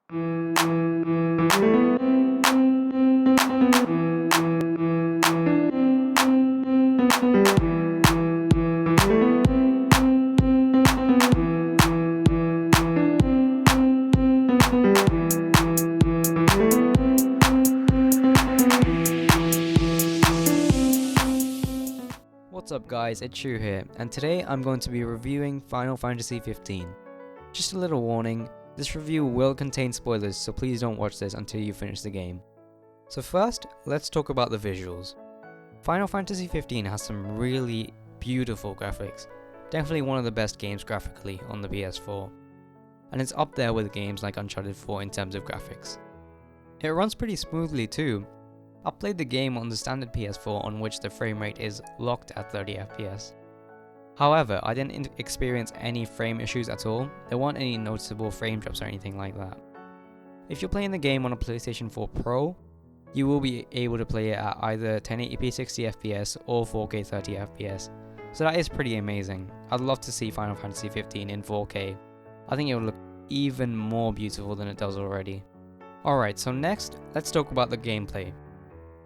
What's up guys, it's Shu here, and today I'm going to be reviewing Final Fantasy 15. Just a little warning, this review will contain spoilers, so please don't watch this until you finish the game. So first, let's talk about the visuals. Final Fantasy 15 has some really beautiful graphics, definitely one of the best games graphically on the PS4, and it's up there with games like Uncharted 4 in terms of graphics. It runs pretty smoothly too. I played the game on the standard PS4 on which the frame rate is locked at 30 FPS. However, I didn't experience any frame issues at all. There weren't any noticeable frame drops or anything like that. If you're playing the game on a PlayStation 4 Pro, you will be able to play it at either 1080p 60 FPS or 4K 30 FPS. So that is pretty amazing. I'd love to see Final Fantasy 15 in 4K. I think it would look even more beautiful than it does already. Alright, so next, let's talk about the gameplay.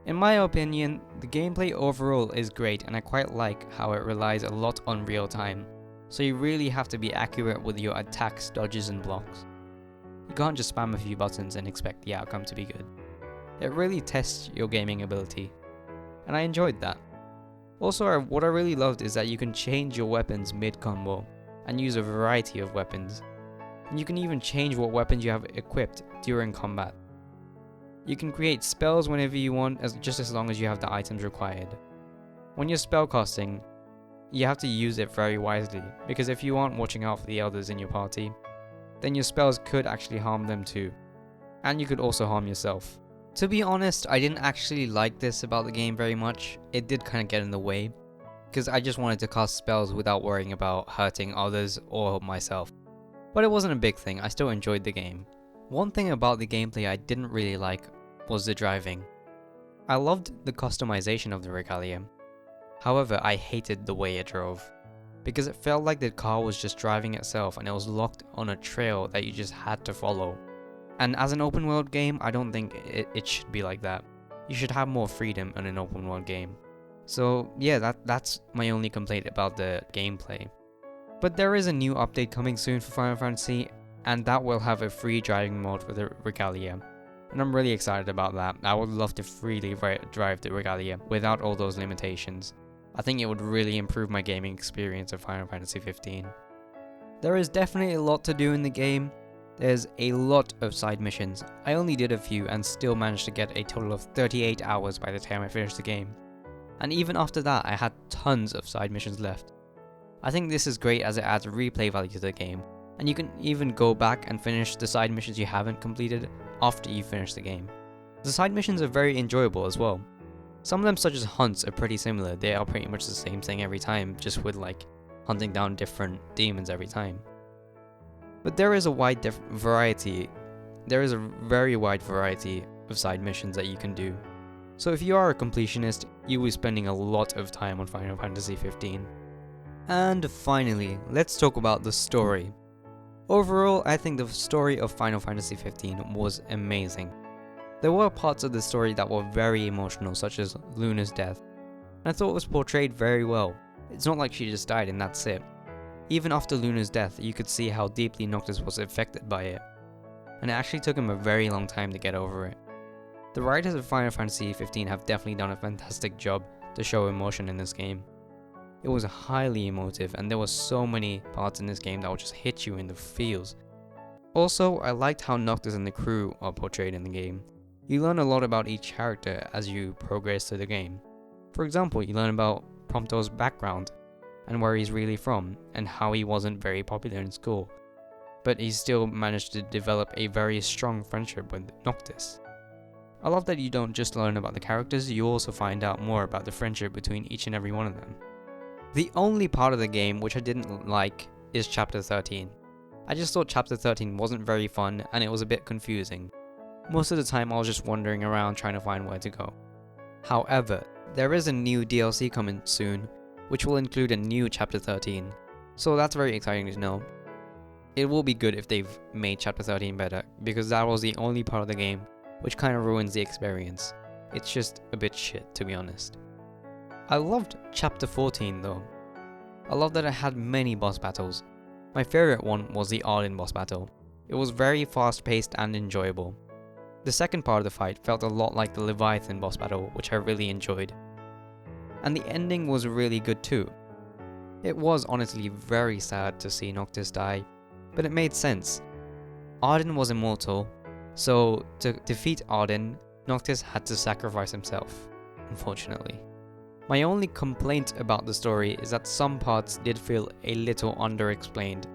In my opinion, the gameplay overall is great and I quite like how it relies a lot on real time, so you really have to be accurate with your attacks, dodges and blocks. You can't just spam a few buttons and expect the outcome to be good. It really tests your gaming ability, and I enjoyed that. Also, what I really loved is that you can change your weapons mid-combo and use a variety of weapons, and you can even change what weapons you have equipped during combat. You can create spells whenever you want, just as long as you have the items required. When you're spellcasting, you have to use it very wisely, because if you aren't watching out for the others in your party, then your spells could actually harm them too. And you could also harm yourself. To be honest, I didn't actually like this about the game very much. It did kind of get in the way, because I just wanted to cast spells without worrying about hurting others or myself. But it wasn't a big thing, I still enjoyed the game. One thing about the gameplay I didn't really like was the driving. I loved the customization of the Regalia. However, I hated the way it drove, because it felt like the car was just driving itself and it was locked on a trail that you just had to follow. And as an open world game, I don't think it should be like that. You should have more freedom in an open world game. So yeah, that's my only complaint about the gameplay. But there is a new update coming soon for Final Fantasy, and that will have a free driving mode for the Regalia. And I'm really excited about that. I would love to freely drive the Regalia without all those limitations. I think it would really improve my gaming experience of Final Fantasy 15. There is definitely a lot to do in the game. There's a lot of side missions. I only did a few and still managed to get a total of 38 hours by the time I finished the game. And even after that, I had tons of side missions left. I think this is great as it adds replay value to the game, and you can even go back and finish the side missions you haven't completed after you finish the game. The side missions are very enjoyable as well. Some of them, such as hunts, are pretty similar. They are pretty much the same thing every time, just with like hunting down different demons every time. But there is a very wide variety of side missions that you can do. So if you are a completionist, you will be spending a lot of time on Final Fantasy 15. And finally, let's talk about the story. Overall, I think the story of Final Fantasy 15 was amazing. There were parts of the story that were very emotional, such as Luna's death, and I thought it was portrayed very well. It's not like she just died and that's it. Even after Luna's death, you could see how deeply Noctis was affected by it, and it actually took him a very long time to get over it. The writers of Final Fantasy 15 have definitely done a fantastic job to show emotion in this game. It was highly emotive, and there were so many parts in this game that would just hit you in the feels. Also, I liked how Noctis and the crew are portrayed in the game. You learn a lot about each character as you progress through the game. For example, you learn about Prompto's background, and where he's really from, and how he wasn't very popular in school, but he still managed to develop a very strong friendship with Noctis. I love that you don't just learn about the characters, you also find out more about the friendship between each and every one of them. The only part of the game which I didn't like is Chapter 13. I just thought Chapter 13 wasn't very fun and it was a bit confusing. Most of the time I was just wandering around trying to find where to go. However, there is a new DLC coming soon, which will include a new Chapter 13, so that's very exciting to know. it will be good if they've made Chapter 13 better, because that was the only part of the game which kind of ruins the experience. It's just a bit shit, to be honest. I loved Chapter 14 though. I love that it had many boss battles. My favourite one was the Arden boss battle. It was very fast paced and enjoyable. The second part of the fight felt a lot like the Leviathan boss battle, which I really enjoyed. And the ending was really good too. It was honestly very sad to see Noctis die, but it made sense. Arden was immortal, so to defeat Arden, Noctis had to sacrifice himself, unfortunately. My only complaint about the story is that some parts did feel a little underexplained.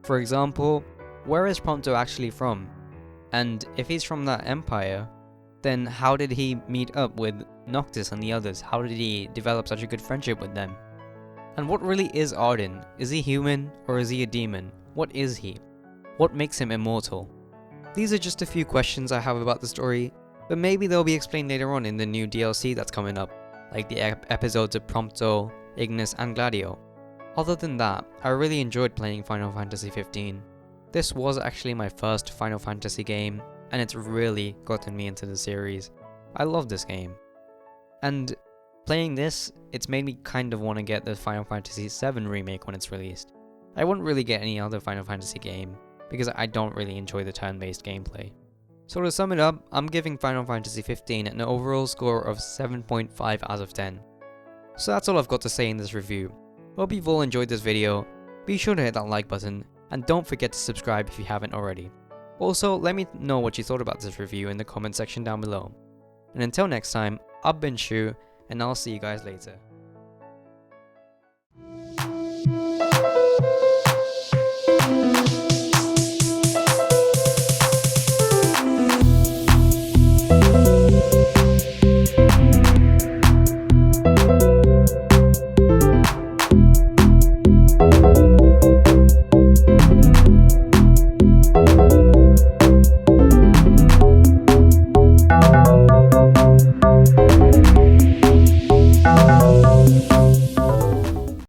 For example, where is Prompto actually from? And if he's from that empire, then how did he meet up with Noctis and the others? How did he develop such a good friendship with them? And what really is Arden? Is he human or is he a demon? What is he? What makes him immortal? These are just a few questions I have about the story, but maybe they'll be explained later on in the new DLC that's coming up, like the episodes of Prompto, Ignis and Gladio. Other than that, I really enjoyed playing Final Fantasy 15. This was actually my first Final Fantasy game, and it's really gotten me into the series. I love this game. And playing this, it's made me kind of want to get the Final Fantasy VII remake when it's released. I wouldn't really get any other Final Fantasy game, because I don't really enjoy the turn-based gameplay. So to sum it up, I'm giving Final Fantasy 15 an overall score of 7.5 out of 10. So that's all I've got to say in this review. Hope you've all enjoyed this video. Be sure to hit that like button, and don't forget to subscribe if you haven't already. Also, let me know what you thought about this review in the comment section down below. And until next time, I've been Shu, and I'll see you guys later.